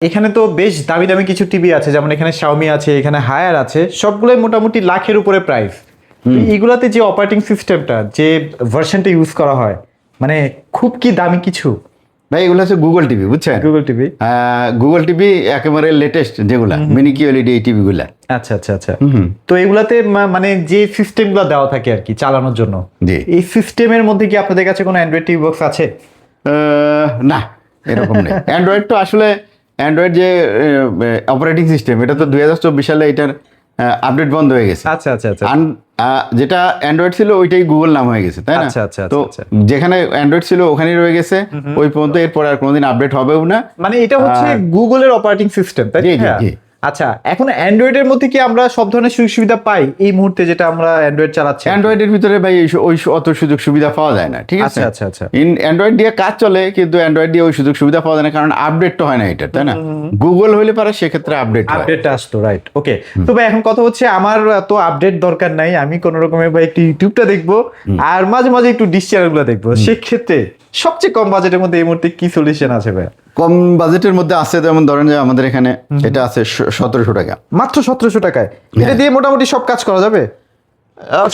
এখানে তো বেশ দামি দামি কিছু টিভি আছে, যেমন এখানে Xiaomi আছে, এখানে হায়ার আছে, সবগুলোই মোটামুটি লাখের উপরে প্রাইস। এইগুলাতে যে অপারেটিং সিস্টেমটা, যে ভার্সনটা ইউজ করা হয়, মানে খুব কি দামি কিছু? ভাই এগুলো হচ্ছে গুগল টিভি, বুঝছেন? Google TV. গুগল টিভি একেবারে লেটেস্ট যেগুলা মিনি কিউএলইডি এই টিভি গুলা। আচ্ছা আচ্ছা আচ্ছা। তো এগুলাতে মানে যে সিস্টেমগুলো দেওয়া থাকে আর কি চালানোর জন্য, জি। এই সিস্টেমের মধ্যে কি আপনাদের কাছে কোনো অ্যান্ড্রয়েড টিভি বক্স আছে? না, এরকম নেই। অ্যান্ড্রয়েড তো আসলে অ্যান্ড্রয়েড যে অপারেটিং সিস্টেম, এটা তো 2024 সালে এটার আপডেট বন্ধ হয়ে গেছে। আচ্ছা আচ্ছা আচ্ছা। যেটা অ্যান্ড্রয়েড ছিল ওইটাই গুগল নাম হয়ে গেছে, তাই না? আচ্ছা আচ্ছা তো আচ্ছা। যেখানে অ্যান্ড্রয়েড ছিল ওখানেই রয়ে গেছে ওই পর্যন্ত, এরপর আর কোনোদিন আপডেট হবেও না। মানে এটা হচ্ছে গুগলের অপারেটিং সিস্টেম, তাই জি, জি, না? জি। আচ্ছা, এখন অ্যান্ড্রয়েডের মধ্যে কি আমরা সব ধরনের সুযোগ সুবিধা পাই এই মুহূর্তে যেটা আমরা অ্যান্ড্রয়েড চালাচ্ছি? অ্যান্ড্রয়েডের ভিতরে ভাই ওই অত সুযোগ সুবিধা পাওয়া যায় না, ঠিক আছে? আচ্ছা আচ্ছা আচ্ছা। অ্যান্ড্রয়েড দিয়ে কাজ চলে, কিন্তু অ্যান্ড্রয়েড দিয়ে ওই সুযোগ সুবিধা পাওয়া যায় না, কারণ আপডেট তো হয় না এটা, তাই না? গুগল হইলে পারে সেক্ষেত্রে আপডেট হয়। আপডেটটা আসতো, রাইট। ওকে। তো ভাই এখন কথা হচ্ছে, আমার তো আপডেট দরকার নাই, আমি কোন রকমের ভাই একটু ইউটিউবটা দেখবো আর মাঝে মাঝে একটু ডিশ চ্যানেলগুলো দেখবো। সেক্ষেত্রে সবচেয়ে কম বাজেটের মধ্যে এই মুহূর্তে কি সলিউশন আছে ভাই? কম বাজেটের মধ্যে আছে, যেমন ধরেন যে আমাদের এখানে এটা আছে 1700 টাকা। মাত্র 1700 টাকায় এটা দিয়ে মোটামুটি সব কাজ করা যাবে?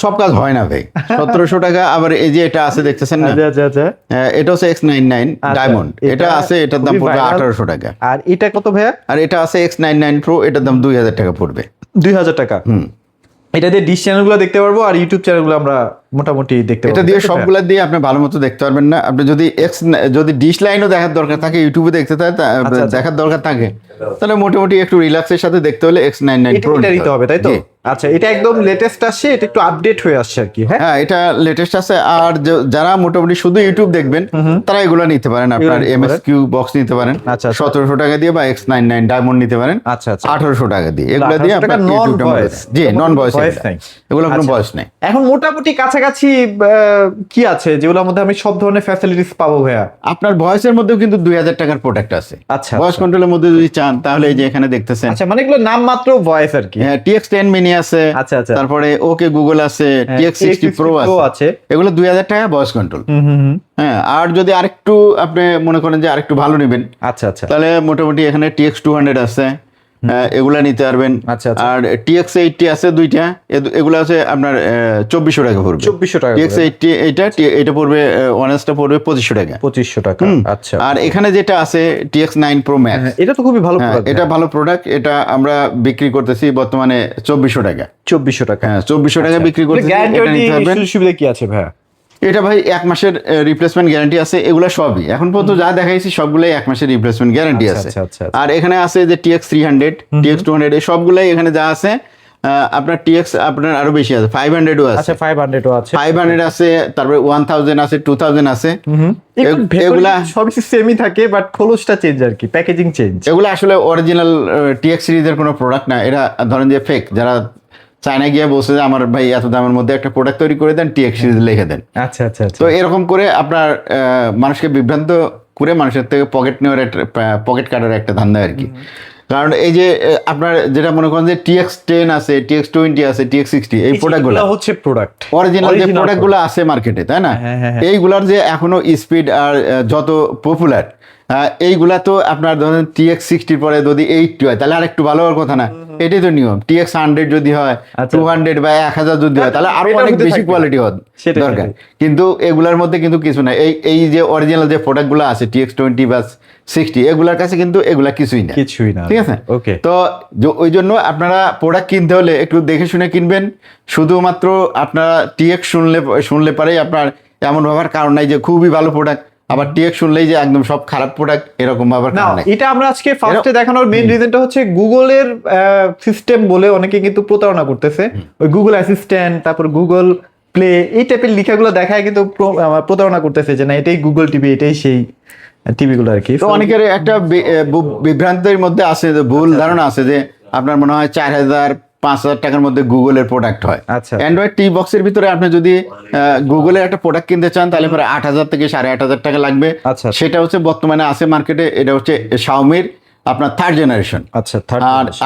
সব কাজ হয় না ভাই 1700 টাকা। আবার এই যে এটা আছে দেখতেছেন না, আচ্ছা আচ্ছা আচ্ছা। এটা হচ্ছে X99 ডায়মন্ড, এটা আছে, এটার দাম পড়বে 1800 টাকা। আর এটা কত ভাইয়া? আর এটা আছে X99 Pro, এটার দাম 2000 টাকা পড়বে। 2000 টাকা। এটা দিয়ে ডিশ চ্যানেলগুলো দেখতে পারবো আর ইউটিউব চ্যানেলগুলো আমরা মোটামুটি দেখতে পারবো। এটা দিয়ে সবগুলা দিয়ে আপনি ভালো মতো দেখতে পারবেন না। আপনি যদি ডিশ লাইনও দেখার দরকার থাকে, ইউটিউবে দেখতে দেখার দরকার থাকে, তাহলে মোটামুটি একটু রিল্যাক্সের সাথে দেখতে হলে X99 Pro নিতে হবে, তাই তো? আচ্ছা, এটা একদম লেটেস্ট আসছে, এটা একটু আপডেট হয়ে আসছে আর কি। হ্যাঁ, এটা লেটেস্ট আছে। আর যারা মোটামুটি শুধু ইউটিউব দেখবেন তারা এগুলো নিতে পারেন। আপনার MSQ বক্স নিতে পারেন 1700 টাকা দিয়ে, বা X99 ডায়মন্ড নিতে পারেন 1800 টাকা দিয়ে। এগুলো দিয়ে আপনার ইউটিউবটা জি নন ভয়েস, এগুলো কোনো ভয়েস নাই। এখন মোটামুটি কাছাকাছি কি আছে যেগুলোর মধ্যে আমি সব ধরনের ফ্যাসিলিটিস পাবো ভাইয়া? আপনার ভয়েসের মধ্যেও কিন্তু 2000 টাকার প্রোডাক্ট আছে। আচ্ছা, ভয়েস কন্ট্রোলের মধ্যে যদি চান তাহলে এই যে এখানে দেখতেছেন। আচ্ছা, মানে এগুলো নাম মাত্র ভয়েস আর কি। হ্যাঁ, TX10 মিনি আছে। আচ্ছা আচ্ছা। তারপরে ওকে গুগল আছে, TX60 Pro আছে। এগুলো 2000 টাকা ভয়েস কন্ট্রোল। হ্যাঁ, আর যদি আরেকটু আপনি মনে করেন যে আরেকটু ভালো নেবেন, আচ্ছা আচ্ছা, তাহলে মোটামুটি এখানে TX200 আছে, এগুলা নিতে পারবেন। আচ্ছা আচ্ছা। আর TX80 আছে দুইটা, এগুলো আছে আপনার 2400 টাকা পড়বে। 2400 টাকা। TX80 এটা পড়বে, অনেস্টটা পড়বে 2500 টাকা। 2500 টাকা, আচ্ছা। আর এখানে যেটা আছে TX9 Pro Max, এটা তো খুবই ভালো প্রোডাক্ট। এটা ভালো প্রোডাক্ট। এটা আমরা বিক্রি করতেছি বর্তমানে 2400 টাকা। 2400 টাকা। হ্যাঁ, 2400 টাকা বিক্রি করতেছি। এটা নিতে পারবেন। সুবিধা কি আছে ভাইয়া? এটা ভাই 1 মাসের রিপ্লেসমেন্ট গ্যারান্টি আছে। এগুলা সবই এখন পর্যন্ত যা দেখাইছি সবগুলাই 1 মাসের রিপ্লেসমেন্ট গ্যারান্টি আছে। আর এখানে আছে যে TX300, TX200, এই সবগুলাই এখানে যা আছে। আপনার TX আপনার আরো বেশি আছে, 500ও আছে। আচ্ছা, 500ও আছে। 500 আছে, তারপরে 1000 আছে, 2000 আছে। এগুলা সবই সেমই থাকে, বাট খোলসটা চেঞ্জ আর কি, প্যাকেজিং চেঞ্জ। এগুলো আসলে অরিজিনাল TX সিরিজের কোনো প্রোডাক্ট না। এরা ধরেন যে ফেক, যারা চায়না গিয়ে বলছে যে আমার ভাই এত দামের মধ্যে একটা প্রোডাক্ট তৈরি করে দেন, TX সিরিজ লিখে দেন। আচ্ছা আচ্ছা। তো এরকম করে আপনার মানুষকে বিভ্রান্ত করে মানুষের থেকে পকেট কাটার একটা ধান্দা আর কি। কারণ এই যে আপনার যেটা মনে করেন যে TX10 আছে, TX20 আছে, TX60, এই প্রোডাক্টগুলো হচ্ছে প্রোডাক্ট অরিজিনাল যে প্রোডাক্টগুলো আছে মার্কেটে, তাই না? এইগুলার যে এখনো স্পিড আর যত পপুলার, এইগুলা তো আপনার ধরেন TX60 পরে যদি 80 হয় তাহলে আর একটু ভালো হওয়ার কথা না? এটাই তো নিয়ম। TX100 যদি হয়, 200 বা 1000 যদি হয়, তাহলে আরো অনেক বেশি কোয়ালিটি হওয়া দরকার। কিন্তু এগুলার মধ্যে কিন্তু কিছু না। এই যে অরিজিনাল যে প্রোডাক্টগুলো আছে TX20 বা 60, এগুলার কাছে কিন্তু এগুলা কিছুই না, ঠিক আছে? ওকে। তো ওই জন্য আপনারা প্রোডাক্ট কিনতে হলে একটু দেখে শুনে কিনবেন। শুধুমাত্র আপনারা TX শুনলে পারেই আপনার এমন ভাবার কারণ নাই যে খুবই ভালো প্রোডাক্ট, আবার TX শুনলেই যে একদম সব খারাপ প্রোডাক্ট, এরকম ভাবার কারণ নাই। এটা আমরা আজকে ফার্স্টে দেখানোর মেইন রিজনটা হচ্ছে গুগলের সিস্টেম বলে অনেকে কিন্তু প্রতারণা করতেছে। ওই গুগল অ্যাসিস্ট্যান্ট, তারপর গুগল প্লে, এই টাইপের লেখাগুলো দেখায় কিন্তু প্রতারণা করতেছে যে না এটাই গুগল টিভি, এটাই সেই টিভিগুলো আর কি। তো অনেকের একটা বিভ্রান্তের মধ্যে আছে, ভুল ধারণা আছে যে আপনার মনে হয় 4000-5000 টাকার মধ্যে গুগলের প্রোডাক্ট হয়। অ্যান্ড্রয়েড টি বক্সের ভিতরে আপনি যদি গুগলের একটা প্রোডাক্ট কিনতে চান তাহলে পরে 8000 থেকে 8500 টাকা লাগবে। সেটা হচ্ছে বর্তমানে আছে মার্কেটে, এটা হচ্ছে Xiaomi-র আপনার থার্ড জেনারেশন।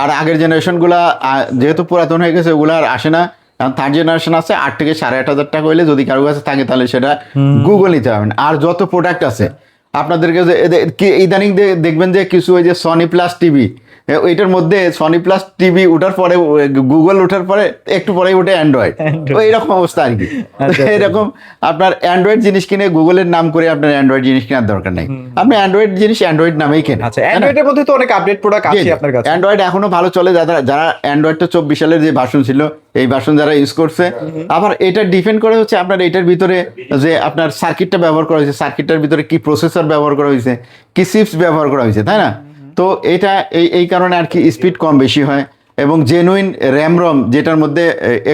আর আগের জেনারেশন গুলা যেহেতু পুরাতন হয়ে গেছে, ওগুলো আর আসে না। কারণ থার্ড জেনারেশন আছে 8 থেকে 8500 টাকা হইলে যদি কারো কাছে থাকে তাহলে সেটা গুগল নিতে পারবেন। আর যত প্রোডাক্ট আছে আপনাদেরকে ইদানিং দেখবেন যে কিছু ওই যে সনি প্লাস টিভি, ওইটার মধ্যে সনি প্লাস টিভি ওঠার পরে গুগল ওঠার পরে একটু পরে ওঠে অ্যান্ড্রয়েড, তো এইরকম অবস্থা আর কি। এরকম আপনার অ্যান্ড্রয়েড জিনিস কিনে গুগলের নাম করে আপনার অ্যান্ড্রয়েড জিনিস কেনার দরকার নেই, আপনি অ্যান্ড্রয়েড জিনিস অ্যান্ড্রয়েড নামেই কেনেন। আচ্ছা, অ্যান্ড্রয়েডের মধ্যে তো অনেক আপডেট প্রোডাক্ট আছে আপনার কাছে। অ্যান্ড্রয়েড এখনো ভালো চলে, যারা অ্যান্ড্রয়েডটা 24 সালের যে ভার্সন ছিল এই ভার্সন যারা ইউজ করছে। আবার এটা ডিপেন্ড করে হচ্ছে আপনার এটার ভিতরে যে আপনার সার্কিটটা ব্যবহার করা হয়েছে, সার্কিটটার ভিতরে কি প্রসেসর ব্যবহার করা হয়েছে, কি চিপস ব্যবহার করা হয়েছে, তাই না? তো এটা এই কারণে আর কি স্পিড কম বেশি হয়, এবং জেনুইন র্যাম রম যেটার মধ্যে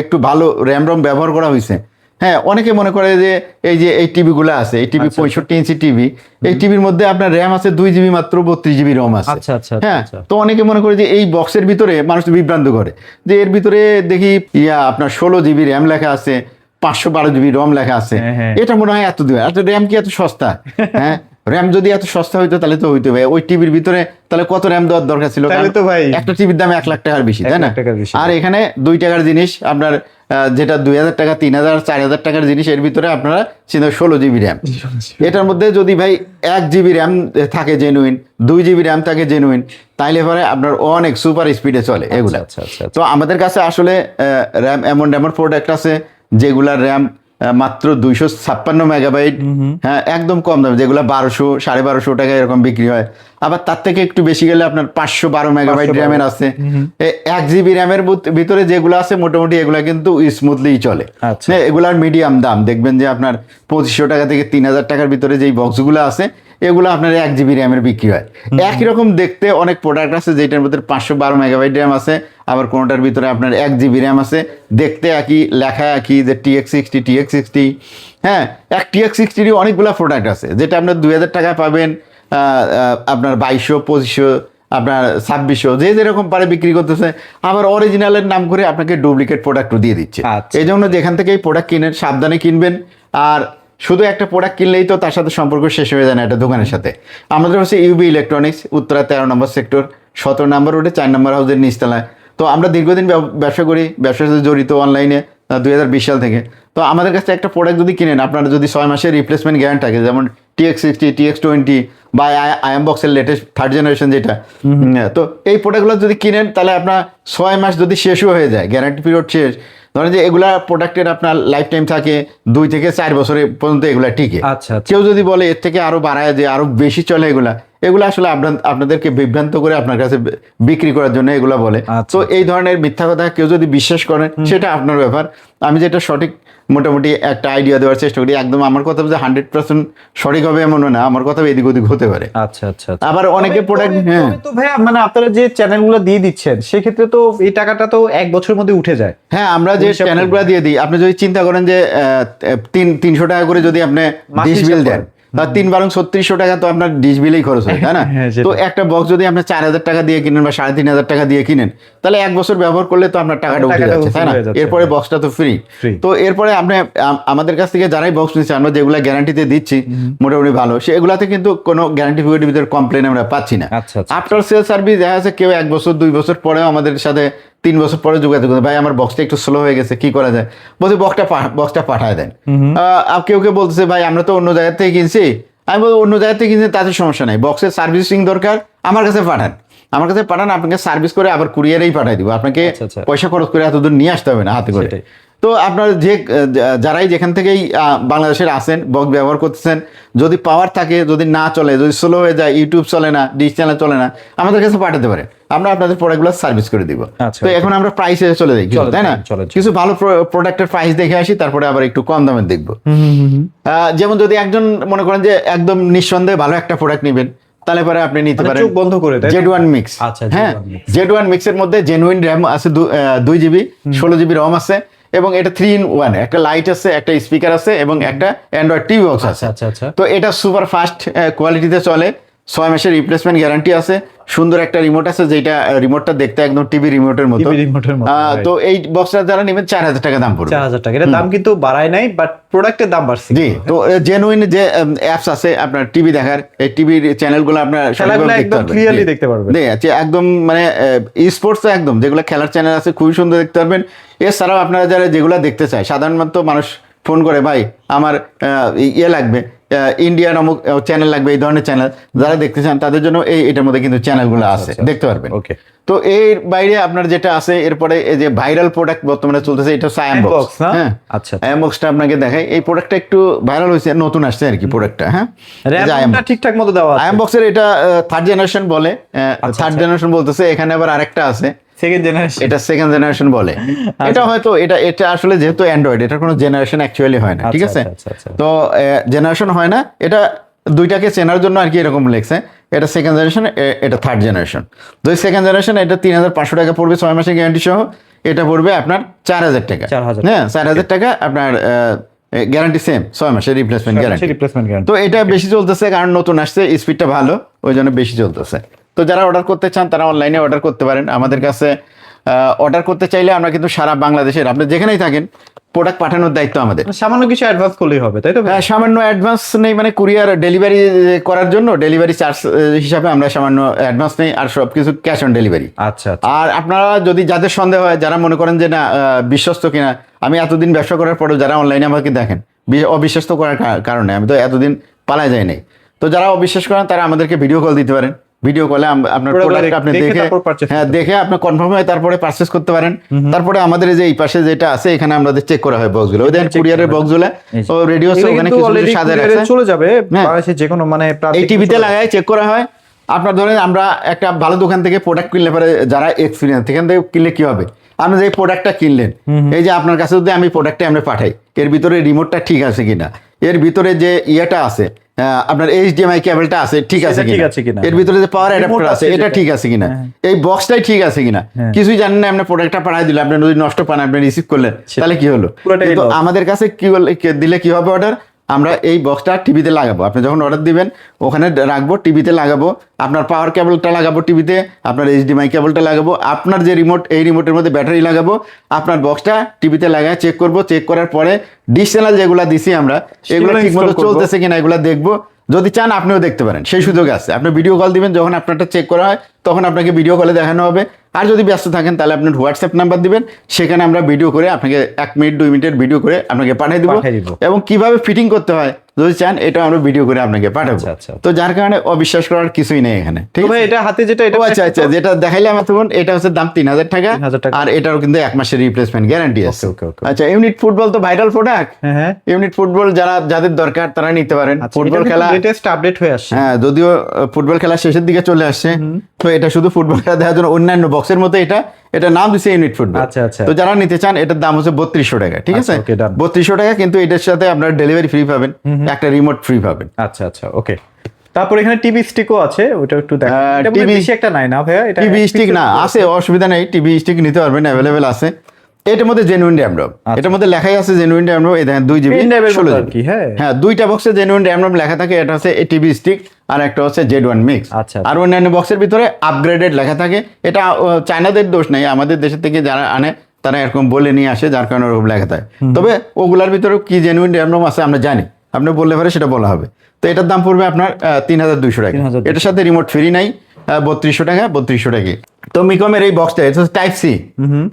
একটু ভালো র্যাম রম ব্যবহার করা হয়েছে। হ্যাঁ, অনেকে মনে করে যে এই টিভিগুলো আছে, এই টিভি 65 ইঞ্চি টিভি, এই টিভির মধ্যে আপনার র্যাম আছে 2 জিবি মাত্র, 32 জিবি রম আছে। হ্যাঁ, তো অনেকে মনে করে যে এই বক্সের ভিতরে মানুষ বিভ্রান্ত করে যে এর ভিতরে দেখি আপনার 16 জিবি র্যাম লেখা আছে, 512 জিবি রম লেখা আছে, এটা মনে হয় এত দিবে। আচ্ছা, র্যাম কি এত সস্তা? হ্যাঁ, র্যাম যদি এত সস্তা হইতো তাহলে তো হইতো ভাই, ওই টিভির ভিতরে তাহলে কত র্যাম দেওয়ার দরকার ছিল? একটা টিভির দাম 1 লাখ টাকার বেশি, তাই না? আর এখানে 2 টাকার জিনিস আপনার যেটা 2000 টাকা, 3000, 4000 টাকার জিনিস, এর ভিতরে আপনারা 16 জিবি র্যাম। এটার মধ্যে যদি ভাই 1 জিবি র্যাম থাকে জেনুইন, 2 জিবি র্যাম থাকে জেনুইন, তাইলে পরে আপনার অনেক সুপার স্পিডে চলে এগুলো। তো আমাদের কাছে আসলে র্যাম এমন প্রোডাক্ট আছে যেগুলার র্যাম মাত্র 256 মেগাবাইট, হ্যাঁ, একদম কম দামে, যেগুলো 1200, 1250 টাকা এরকম বিক্রি হয়। আবার তার থেকে একটু বেশি গেলে আপনার 512 মেগাবাইট র্যামের আছে। 1 জিবি র্যামের ভিতরে যেগুলো আছে মোটামুটি এগুলা কিন্তু স্মুথলি চলে। এগুলার মিডিয়াম দাম দেখবেন যে আপনার 2500 টাকা থেকে 3000 টাকার ভিতরে যেই বক্সগুলো আছে এগুলো আপনার 1 জিবি র্যামের বিক্রি হয়। একই রকম দেখতে অনেক প্রোডাক্ট আছে যেটার মধ্যে 512 মেগাবাইট র্যাম আছে, আবার কোনোটার ভিতরে আপনার 1 জিবি র্যাম আছে, দেখতে একই, লেখা একই, যে TX60। হ্যাঁ, এক TX60 অনেকগুলো প্রোডাক্ট আছে, যেটা আপনার 2000 টাকায় পাবেন, আপনার 2200, 2500, আপনার 2600, যে যেরকম পারে বিক্রি করতেছে। আবার অরিজিনালের নাম করে আপনাকে ডুপ্লিকেট প্রোডাক্টও দিয়ে দিচ্ছে। এই জন্য যেখান থেকে এই প্রোডাক্ট কিনেন সাবধানে কিনবেন। আর শুধু একটা প্রোডাক্ট কিনলেই তো তার সাথে সম্পর্ক শেষ হয়ে যায় না একটা দোকানের সাথে। আমাদের হচ্ছে ইউবি ইলেকট্রনিক্স, উত্তরা 13 নম্বর সেক্টর, 17 নম্বর রোডে 4 নম্বর হাউসের নিচতলায়। তো আমরা দীর্ঘদিন ব্যবসা করি, ব্যবসার সাথে জড়িত অনলাইনে 2020 সাল থেকে। তো আমাদের কাছে একটা প্রোডাক্ট যদি কিনেন, আপনারা যদি 6 মাসের রিপ্লেসমেন্ট গ্যারান্টি থাকে, যেমন TX60, TX20 বা আয়ামবক্সের লেটেস্ট 3rd জেনারেশন যেটা, তো এই প্রোডাক্টগুলো যদি কিনেন তাহলে আপনার 6 মাস যদি শেষও হয়ে যায়, গ্যারান্টি পিরিয়ড শেষ, ধরেন যে এগুলা প্রোডাক্টের আপনার লাইফ টাইম থাকে 2 থেকে 4 বছরের পর্যন্ত এগুলা টিকে। কেউ যদি বলে এর থেকে আরো বাড়ায় যে আরো বেশি চলে, এগুলা আসলে আপনাদেরকে বিভ্রান্ত করে আপনার কাছে বিক্রি করার জন্য এগুলা বলে। তো এই ধরনের মিথ্যা কথা কেউ যদি বিশ্বাস করেন সেটা আপনার ব্যাপার। আমি যেটা সঠিক মোটামুটি একটা আইডিয়া দেওয়ার চেষ্টা করি, একদম আমার কথা যে 100% সঠিক হবে এমনও না, আমার কথা এদিক ওদিক হতে পারে। আবার অনেকে প্রোডাক্ট, হ্যাঁ তো ভাইয়া মানে আপনারা যে চ্যানেলগুলো দিয়ে দিচ্ছেন সেক্ষেত্রে তো এই টাকাটা তো 1 বছরের মধ্যে উঠে যায়। হ্যাঁ, আমরা যে চ্যানেলগুলো দিয়ে দিই, আপনি যদি চিন্তা করেন যে 300 টাকা করে যদি আপনি ডিশ বিল দেন, তার 3 বারং 3600 টাকা তো আপনার ডিশ বিলেই খরচ হয়, তাই না? তো একটা বক্স যদি আপনি 4000 টাকা দিয়ে কিনেন বা 3500 টাকা দিয়ে কিনেন, তাহলে 1 বছর ব্যবহার করলে তো আপনার টাকাটা উঠে যাচ্ছে, তাই না? এরপরে বক্সটা তো ফ্রি। তো এরপরে আপনি আমাদের কাছ থেকে যারাই বক্স নিচ্ছে, আমরা যেগুলো গ্যারান্টিতে দিচ্ছি মোটামুটি ভালো, সেগুলাতে কিন্তু কোনো গ্যারান্টি পিরিয়ডের ভিতরে কমপ্লেন আমরা পাচ্ছি না। আফটার সেল সার্ভিস দেখা যাচ্ছে কেউ 1 বছর 2 বছর পরেও আমাদের সাথে 3 বছর পরে যোগাযোগ করতে, ভাই আমার বক্সটা একটু স্লো হয়ে গেছে, কি করা যায়? বলছি বক্সটা পাঠায় দেন। কেউ বলতেছে ভাই আমরা তো অন্য জায়গা থেকে কিনছি, আমি বলবো অন্য জায়গা থেকে কিনছি তাতে সমস্যা নাই, বক্সের সার্ভিসিং দরকার আমার কাছে পাঠান, আপনাকে সার্ভিস করে আবার কুরিয়ারেই পাঠাই দিব, আপনাকে পয়সা খরচ করে এতদূর নিয়ে আসতে হবে না হাতে করে। তো আপনার যারাই যেখান থেকেই বাংলাদেশের আসেন, বক্স ব্যবহার করতেছেন, যদি পাওয়ার থাকে, যদি না চলে, যদি স্লো হয়ে যায়, ইউটিউব চলে না, ডিশ চ্যানেল চলে না, আমাদের কাছে পাঠাতে পারেন, আমরা আপনাদের প্রোডাক্টগুলো সার্ভিস করে দিব। তো এখন আমরা প্রাইসে চলে যাই, তাই না? কিছু ভালো প্রোডাক্টের প্রাইস দেখে আসি, তারপরে আবার একটু কম দামের দেখবো। যেমন যদি একজন মনে করেন যে একদম নিঃসন্দেহে ভালো একটা প্রোডাক্ট নেবেন, তাহলে পরে আপনি নিতে পারেন বন্ধ করে Z1 মিক্স। হ্যাঁ, Z1 মিক্সের মধ্যে জেনুইন র্যাম আছে 2 জিবি, 16 জিবি রম আছে, এবং এটা 3-in-1, একটা লাইট আছে, একটা স্পিকার আছে, এবং একটা অ্যান্ড্রয়েড টিভি বক্স আছে। তো এটা সুপার ফাস্ট কোয়ালিটিতে চলে, 6 মাসের রিপ্লেসমেন্ট গ্যারান্টি আছে, সুন্দর একটা রিমোট আছে, যেটা রিমোটটা দেখতে একদম টিভি রিমোটের মতো। তো এই বক্সটা যারা নেবেন 4000 টাকা দাম পড়বে। 4000 টাকা, এটা দাম কিন্তু বাড়ায় নাই, বাট প্রোডাক্টের দাম বাড়ছে। জি, তো জেনুইন যে অ্যাপস আছে আপনার টিভি দেখার, এই টিভির চ্যানেলগুলো আপনার একদম ক্লিয়ারলি দেখতে পারবেন। একদম মানে স্পোর্টস একদম যেগুলো খেলার চ্যানেল আছে খুবই সুন্দর দেখতে পারবেন। এছাড়াও আপনারা যারা যেগুলো দেখতে চায়, সাধারণত মানুষ ফোন করে ভাই আমার লাগবে, ইন্ডিয়া নামক চ্যানেল লাগবে, এই ধরনের চ্যানেল যারা দেখতে চান তাদের জন্য এটার মধ্যে কিন্তু চ্যানেলগুলো আছে, দেখতে পারবেন। ওকে, তো এর বাইরে আপনার যেটা আছে এরপরে এই যে ভাইরাল প্রোডাক্ট বর্তমানে চলতেছে, এটা হচ্ছে আয়ামবক্স। হ্যাঁ, আচ্ছা, আয়ামবক্সটা আপনাকে দেখাই। এই প্রোডাক্টটা একটু ভাইরাল হয়েছে, নতুন আসছে আর কি প্রোডাক্টটা। হ্যাঁ, র‍্যামটা ঠিকঠাক মতো দেওয়া আছে। আয়ামবক্সের এটা থার্ড জেনারেশন বলে, থার্ড জেনারেশন বলতেছে, এখানে আবার আরেকটা আছে সেকেন্ড জেনারেশন, এটা সেকেন্ড জেনারেশন বলে। এটা হয়তো এটা আসলে যেহেতু অ্যান্ড্রয়েড, এটা কোনো জেনারেশন অ্যাকচুয়ালি হয় না, ঠিক আছে? তো জেনারেশন হয় না, এটা দুইটাকে চেনার জন্য আর কি এরকম লেখছে, এটা সেকেন্ড জেনারেশন, এটা থার্ড জেনারেশন। তো সেকেন্ড জেনারেশন এটা 3500 টাকা পড়বে 6 মাসের গ্যারান্টি সহ, এটা পড়বে আপনার 4000 টাকা। হ্যাঁ, 4000 টাকা আপনার গ্যারান্টি সেম, 6 মাসের রিপ্লেসমেন্ট গ্যারান্টি। তো এটা বেশি চলতেছে কারণ নতুন আসছে, স্পিডটা ভালো, ওই জন্য বেশি চলতেছে। তো যারা অর্ডার করতে চান তারা অনলাইনে অর্ডার করতে পারেন আমাদের কাছে। অর্ডার করতে চাইলে আমরা কিন্তু সারা বাংলাদেশের, আপনি যেখানেই থাকেন, প্রোডাক্ট পাঠানোর দায়িত্ব আমাদের। সামান্য কিছু অ্যাডভান্স করলেই হবে, তাই তো? হ্যাঁ, সামান্য অ্যাডভান্স নেই, মানে কুরিয়ার ডেলিভারি করার জন্য ডেলিভারি চার্জ হিসাবে আমরা সামান্য অ্যাডভান্স নেই, আর সব কিছু ক্যাশ অন ডেলিভারি। আচ্ছা। আর আপনারা যদি যাদের সন্দেহ হয়, যারা মনে করেন যে না বিশ্বস্ত কিনা, আমি এতদিন ব্যবসা করার পরেও যারা অনলাইনে আমাকে দেখেন অবিশ্বাস্ত করার কারণে, আমি তো এতদিন পালায় যাই নাই, তো যারা অবিশ্বাস করেন তারা আমাদেরকে ভিডিও কল দিতে পারেন। ভিডিও কলে আপনার প্রোডাক্ট আপনি দেখে আপনি কনফার্ম হয় তারপরে পারচেজ করতে পারেন। তারপরে আমাদের যে এই পাশে যেটা আছে, এখানে আমাদের চেক করা হয় বক্সগুলো, ওই দেখেন কুরিয়ারের বক্সগুলো, ও রেডিও ওখানে কিছু সাজা রাখছে, চলে যাবে বাংলাদেশে যে কোনো, মানে এই টিভিতে লাগায় চেক করা হয়। আপনার ধরেন আমরা একটা ভালো দোকান থেকে প্রোডাক্ট কিনলে পরে, যারা এক্সপিরিয়েন্স, সেখান থেকে কিনলে কি হবে, আপনি যে প্রোডাক্টটা কিনলেন, এই যে আপনার কাছে যদি আমি প্রোডাক্টটা আমরা পাঠাই, এর ভিতরে রিমোটটা ঠিক আছে কিনা, এর ভিতরে যে ইয়েটা আছে আপনার HDMI কেবলটা আছে ঠিক আছে কিনা, এর ভিতরে যে পাওয়ার অ্যাডাপ্টার আছে এটা ঠিক আছে কিনা, এই বক্সটাই ঠিক আছে কিনা, কিছুই জানেন না, আপনি প্রোডাক্টটা পাঠাই দিলেন, আপনি যদি নষ্ট পান, আপনি রিসিভ করলেন, তাহলে কি হলো? কিন্তু আমাদের কাছে কি দিলে কি হবে, অর্ডার আমরা এই বক্সটা টিভিতে লাগাবো, আপনি যখন অর্ডার দিবেন ওখানে রাখবো, টিভিতে লাগাবো, আপনার পাওয়ার কেবলটা লাগাবো টিভিতে, আপনার HDMI কেবলটা লাগাবো, আপনার যে রিমোট, এই রিমোটের মধ্যে ব্যাটারি লাগাবো, আপনার বক্সটা টিভিতে লাগায় চেক করবো, চেক করার পরে ডিশ চ্যানেল যেগুলো দিছি আমরা, এগুলো ঠিকমতো চলতেছে কিনা এগুলো দেখবো। যদি চান আপনিও দেখতে পারেন, সেই সুযোগ আছে। আপনি ভিডিও কল দিবেন, যখন আপনারটা চেক করা হয় তখন আপনাকে ভিডিও কলে দেখানো হবে। আর যদি ব্যস্ত থাকেন তাহলে আপনার হোয়াটসঅ্যাপ নাম্বার দিবেন, সেখানে আমরা ভিডিও করে আপনাকে 1 মিনিট 2 মিনিটের ভিডিও করে আপনাকে পাঠিয়ে দিব, এবং কিভাবে ফিটিং করতে হয় যদি চান এটা আমরা ভিডিও করে আপনাকে পাঠাবো। তো যার কারণে অবিশ্বাস করার কিছুই নেই এখানে, ঠিক আছে? এটা হাতে যেটা, এটা আচ্ছা যেটা দেখাইলাম তখন, এটা হচ্ছে দাম 3000 টাকা, আর এটারও কিন্তু 1 মাসের রিপ্লেসমেন্ট গ্যারান্টি আছে। আচ্ছা, ইউনিট ফুটবল তো ভাইরাল প্রোডাক্ট। হ্যাঁ, ইউনিট ফুটবল যাদের দরকার তারা নিতে পারেন। ফুটবল খেলা লেটেস্ট আপডেট হয়ে আসছে। হ্যাঁ, যদিও ফুটবল খেলা শেষের দিকে চলে আসছে, তো এটা শুধু ফুটবল খেলা দেখার জন্য, অন্যান্য বক্সের মতো এটা নাম দিচ্ছে ইউনিট ফুটবল। আচ্ছা। তো যারা নিতে চান এটার দাম হচ্ছে 3200 টাকা, ঠিক আছে? 3200 টাকা, কিন্তু এটার সাথে আপনার ডেলিভারি ফ্রি পাবেন, একটা রিমোট ফ্রি পাবেন। আচ্ছা, ওকে। তারপর এখানে টিভি স্টিকও আছে, ওটা একটু দেখেন। টিভি বেশি একটা নাই না ভাইয়া, এটা টিভি স্টিক না, আছে, অসুবিধা নেই, টিভি স্টিক নিতে পারবেন, অ্যাভেলেবেল আছে। এটার মধ্যে জেনুইন র‍্যাম রম, এটার মধ্যে লেখাই আছে জেনুইন র‍্যাম রম, এই দেখেন 2GB 16GB। হ্যাঁ, দুইটা বক্সে জেনুইন র‍্যাম রম লেখা থাকে, এটা হচ্ছে টিভি স্টিক আর একটা হচ্ছে Z1 মিক্স। আর অন্যান্য বক্সের ভিতরে আপগ্রেডেড লেখা থাকে। এটা চায়নাদের দোষ নাই, আমাদের দেশের থেকে যারা আনে তারা এরকম বলে নিয়ে আসে, যার কারণে ওরকম লেখা থাকে। তবে ওগুলার ভিতরে কি জেনুইন র‍্যাম রম আছে আমরা জানি, আপনি বললে পারে সেটা বলা হবে। তো এটার দাম পড়বে আপনার 3200 টাকা। এটার সাথে রিমোট ফ্রি নাই, 3200 টাকা। তো মিকমের এই বক্সটা, এটা হচ্ছে টাইপ সি,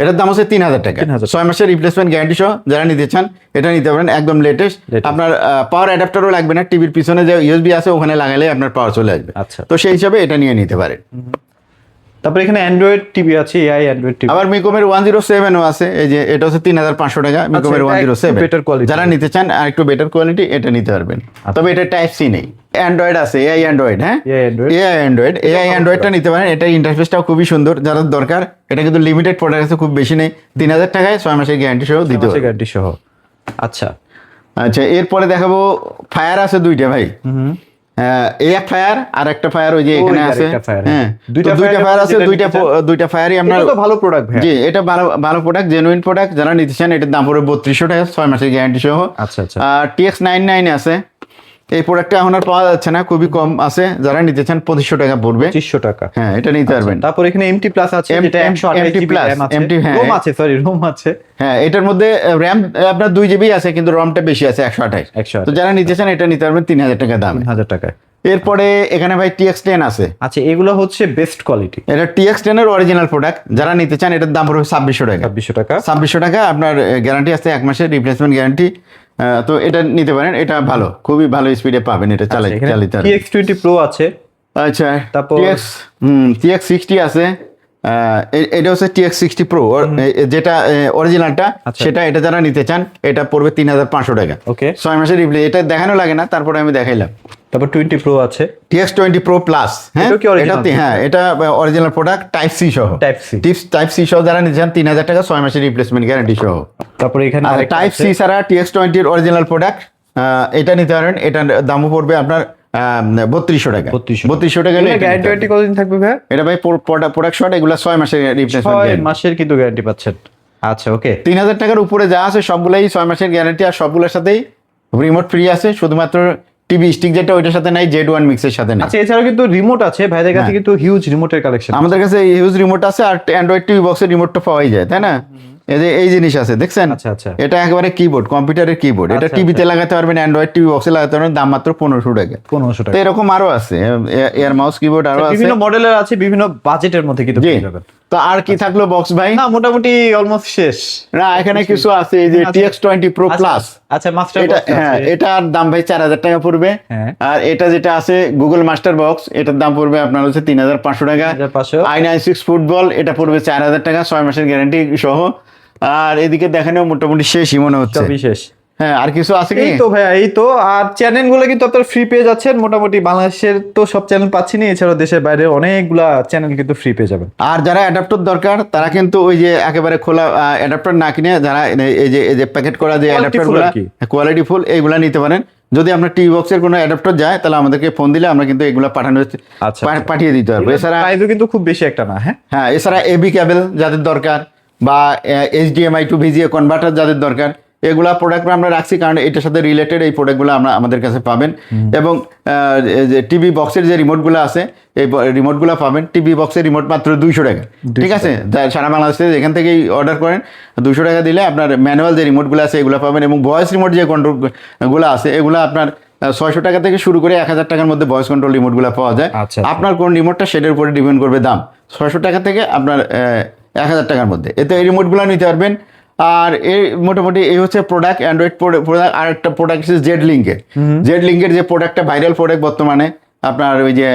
এটার দাম হচ্ছে 3000 টাকা, 6 মাসের রিপ্লেসমেন্ট গ্যারান্টি সহ। যারা নিতে চান এটা নিতে পারেন, একদম লেটেস্ট। আপনার পাওয়ার অ্যাডাপ্টারও লাগবে না, টিভির পিছনে যে USB আছে ওখানে লাগালে আপনার পাওয়ার চলে আসবে। তো সেই হিসাবে এটা নিয়ে নিতে পারেন। তারপর এখানে অ্যান্ড্রয়েড টিভি আছে, AI অ্যান্ড্রয়েড টিভি। আবার মিকমের 107ও আছে, এই যে এটা হচ্ছে 3500 টাকা, মিকমের 107। বেটার কোয়ালিটি, যারা নিতে চান আর একটু বেটার কোয়ালিটি এটা নিতে পারবেন। তবে এটা টাইপ সি নেই। অ্যান্ড্রয়েড আছে, AI অ্যান্ড্রয়েড। হ্যাঁ, AI অ্যান্ড্রয়েডটা নিতে পারেন, এটা ইন্টারফেসটাও খুবই সুন্দর, যারা দরকার। এটা কিন্তু লিমিটেড প্রোডাক্ট আছে, খুব বেশি নেই, 3000 টাকায় 6 মাসের গ্যারান্টি সহ দিতে হবে, গ্যারান্টি সহ। আচ্ছা, এরপরে দেখাবো ফায়ার আছে দুইটা ভাই। এক ফায়ার আর একটা ফায়ার ওই যে এখানে আছে। হ্যাঁ, দুইটা ফায়ার আছে, দুইটা ফায়ারই আপনার ভালো প্রোডাক্ট ভাই। জি, এটা ভালো প্রোডাক্ট, জেনুইন প্রোডাক্ট। যারা নিতে চান এটার দাম পড়বে 3200 টাকা, 6 মাসের গ্যারান্টি সহ। আচ্ছা। আর TX99 আছে, এই প্রোডাক্টটা এখন আর পাওয়া যাচ্ছে না, খুবই কম আছে। যারা নিতে চান 2500 টাকা পড়বে। 2500 টাকা, হ্যাঁ, এটা নিতে পারবেন। তারপর এখানে MT প্লাস আছে, যেটা 128GB RAM আছে, রোম আছে, রোম আছে। হ্যাঁ, এটার মধ্যে র্যাম আপনার 2GB আছে, কিন্তু রমটা বেশি আছে 128। তো যারা নিতে চান এটা নিতে পারবেন 3000 টাকা দাম। 3000 টাকায়। এরপরে এখানে ভাই TX10 আছে। আচ্ছা, এগুলো হচ্ছে বেস্ট কোয়ালিটি, এটা TX10 এর অরিজিনাল প্রোডাক্ট। যারা নিতে চান এটার দাম পড়বে 2600 টাকা। 2600 টাকা। 2600 টাকা, আপনার গ্যারান্টি আছে 1 মাসের রিপ্লেসমেন্ট গ্যারান্টি। তো এটা নিতে পারেন, এটা ভালো, খুবই ভালো স্পিডে পাবেন, এটা চালিতে পারবেন। TX20 Pro আছে, আচ্ছা, তারপর TX60 আছে, এটা হচ্ছে TX60 Pro, যেটা অরিজিনালটা, আচ্ছা। সেটা এটা যারা নিতে চান এটা পড়বে 3,500 টাকা। ওকে, 6 মাসের রিপ্লে, এটা দেখানো লাগে না, তারপরে আমি দেখাইলাম। তারপর 20 Pro আছে, TX20 Pro Plus, হ্যাঁ এটাও কি original? হ্যাঁ, এটা অরিজিনাল প্রোডাক্ট, টাইপ সি সহ, টাইপ সি সহ যারা নিতে চান 3,000 টাকা, 6 মাসের রিপ্লেসমেন্ট গ্যারান্টি সহ। তারপর এখানে আর আরেকটা টাইপ আছে। সি ছাড়া TX20 এর অরিজিনাল প্রোডাক্ট, এটা নিতে পারেন, এটার দামও পড়বে আপনার 3200 টাকা। 3200 টাকা হলে গ্যারান্টি ওয়ারেন্টি কতদিন থাকবে ভাই? এটা ভাই প্রোডাক্ট শট, এগুলো 6 মাসের 6 রিপ্লেসমেন্ট, মাসের কিন্তু গ্যারান্টি পাচ্ছেন। আচ্ছা, ওকে। 3000 টাকার উপরে যা আছে সবগুলাই 6 মাসের গ্যারান্টি, আর সবগুলোর সাথেই রিমোট ফ্রি আছে, শুধুমাত্র টিভি স্টিক যেটা ওইটার সাথে নাই, Z1 মিক্সের সাথে নাই। আচ্ছা, এছাড়াও কিন্তু রিমোট আছে ভাইদের কাছে, কিন্তু হিউজ রিমোটের কালেকশন। আমাদের কাছে হিউজ রিমোট আছে, আর অ্যান্ড্রয়েড টিভি বক্সের রিমোটটা পাওয়াই যায়, তাই না? এই জিনিস আছে, দেখছেন? আচ্ছা, আচ্ছা। এটা একেবারে কিবোর্ড, কম্পিউটারের কিবোর্ড, এটা আচ্ছা, টিভিতে লাগাতে পারবেন, অ্যান্ড্রয়েড টিভি বক্সে লাগাতে পারবেন, দাম মাত্র 1500 টাকা। 1500 তো টাকা। এরকম আরো আছে, এয়ার মাউস কিবোর্ড আরো আছে, বিভিন্ন মডেলের আছে, বিভিন্ন বাজেটের মধ্যে কিন্তু পেয়ে যাবেন। তো আর কি থাকলো বক্স ভাই? না, মোটামুটি অলমোস্ট শেষ। না, এখানে কিছু আছে, এই যে TX20 Pro Plus, আচ্ছা, মাস্টার এটা হ্যাঁ, এটার দাম ভাই 4000 টাকা পড়বে। হ্যাঁ। আর এটা যেটা আছে গুগল মাস্টার বক্স, এটার দাম পড়বে আপনার হচ্ছে 3500 টাকা। 3500। i96 ফুটবল, এটা পড়বে 4000 টাকা, 6 মাসের গ্যারান্টি সহ। আর এদিকে দেখানো মোটামুটি শেষই মনে হচ্ছে। সবই শেষ। হ্যাঁ, আর কিছু আছে কি? এই তো ভাইয়া, এই তো। আর চ্যানেলগুলো কিন্তু আপনারা ফ্রি পেয়ে যাচ্ছেন, মোটামুটি বাংলাদেশের তো সব চ্যানেল পাচ্ছি না, এছাড়াও দেশের বাইরে অনেকগুলা চ্যানেল কিন্তু ফ্রি পেয়ে যাবেন। আর যারা অ্যাডাপ্টার দরকার, তারা কিন্তু ওই যে একেবারে খোলা অ্যাডাপ্টার না কিনে, যারা এই যে প্যাকেট করা যে অ্যাডাপ্টারগুলো কোয়ালিটি ফুল, এইগুলা নিতে পারেন। যদি আপনার টিভি বক্সের কোনো অ্যাডাপ্টার যায়, তাহলে আমাদেরকে ফোন দিলে আমরা কিন্তু এগুলো পাঠিয়ে দিতে পারবো। এছাড়া প্রাইসও কিন্তু খুব বেশি একটা না। হ্যাঁ, এছাড়া এবি কেবল যাদের দরকার, বা HDMI টু VGA কনভার্টার যাদের দরকার, এগুলা প্রোডাক্ট আমরা রাখছি, কারণ এটার সাথে রিলেটেড এই প্রোডাক্টগুলো আমাদের কাছে পাবেন। এবং যে টিভি বক্সের যে রিমোটগুলো আছে, এই রিমোটগুলো পাবেন। টিভি বক্সের রিমোট মাত্র 200 টাকা, ঠিক আছে? সারা বাংলাদেশে যেখান থেকেই অর্ডার করেন, 200 টাকা দিলে আপনার ম্যানুয়াল যে রিমোটগুলো আছে এগুলো পাবেন, এবং ভয়েস রিমোট যে কন্ট্রোলগুলো আছে, এগুলো আপনার 600 টাকা থেকে শুরু করে 1000 টাকার মধ্যে ভয়েস কন্ট্রোল রিমোটগুলো পাওয়া যায়। আপনার কোন রিমোটটা সেটার উপরে ডিপেন্ড করবে দাম, 600 টাকা থেকে আপনার 1000 টাকার মধ্যে। এতে এই রিমোটগুলো নিতে পারবেন। আর এই মোটামুটি এই হচ্ছে প্রোডাক্ট, অ্যান্ড্রয়েড প্রোডাক্ট। আর একটা প্রোডাক্ট হচ্ছে জেড লিঙ্কের যে প্রোডাক্টটা ভাইরাল প্রোডাক্ট বর্তমানে, আপনার ওই যে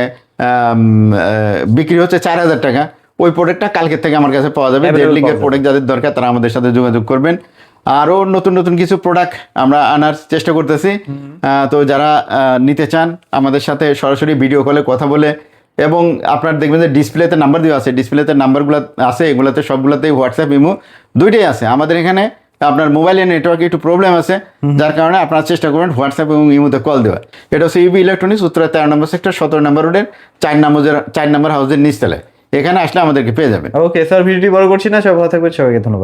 বিক্রি হচ্ছে 4000 টাকা, ওই প্রোডাক্টটা কালকের থেকে আমার কাছে পাওয়া যাবে। জেড লিঙ্কের প্রোডাক্ট যাদের দরকার, তারা আমাদের সাথে যোগাযোগ করবেন। আরও নতুন নতুন কিছু প্রোডাক্ট আমরা আনার চেষ্টা করতেছি। তো যারা নিতে চান, আমাদের সাথে সরাসরি ভিডিও কলে কথা বলে, এবং আপনার দেখবেন যে ডিসপ্লেতে নাম্বার দেওয়া আছে, ডিসপ্লেতে নাম্বারগুলো আছে, এগুলোতে সবগুলোতেই হোয়াটসঅ্যাপ ইমো দুইটাই আছে। আমাদের এখানে আপনার মোবাইলের নেটওয়ার্কে একটু প্রবলেম আছে, যার কারণে আপনারা চেষ্টা করবেন হোয়াটসঅ্যাপ এবং ইমোতে কল দেওয়া। এটা হচ্ছে ইবি ইলেকট্রনিক্স, উত্তরা 13 নম্বর সেক্টর, 17 নম্বর রোডের 4 নম্বর হাউসের নিচতলায়। এখানে আসলে আমাদেরকে পেয়ে যাবেন। ওকে স্যার, ভিডিওটি বড় করছি না, সবাই ভালো থাকবেন, সবাইকে ধন্যবাদ।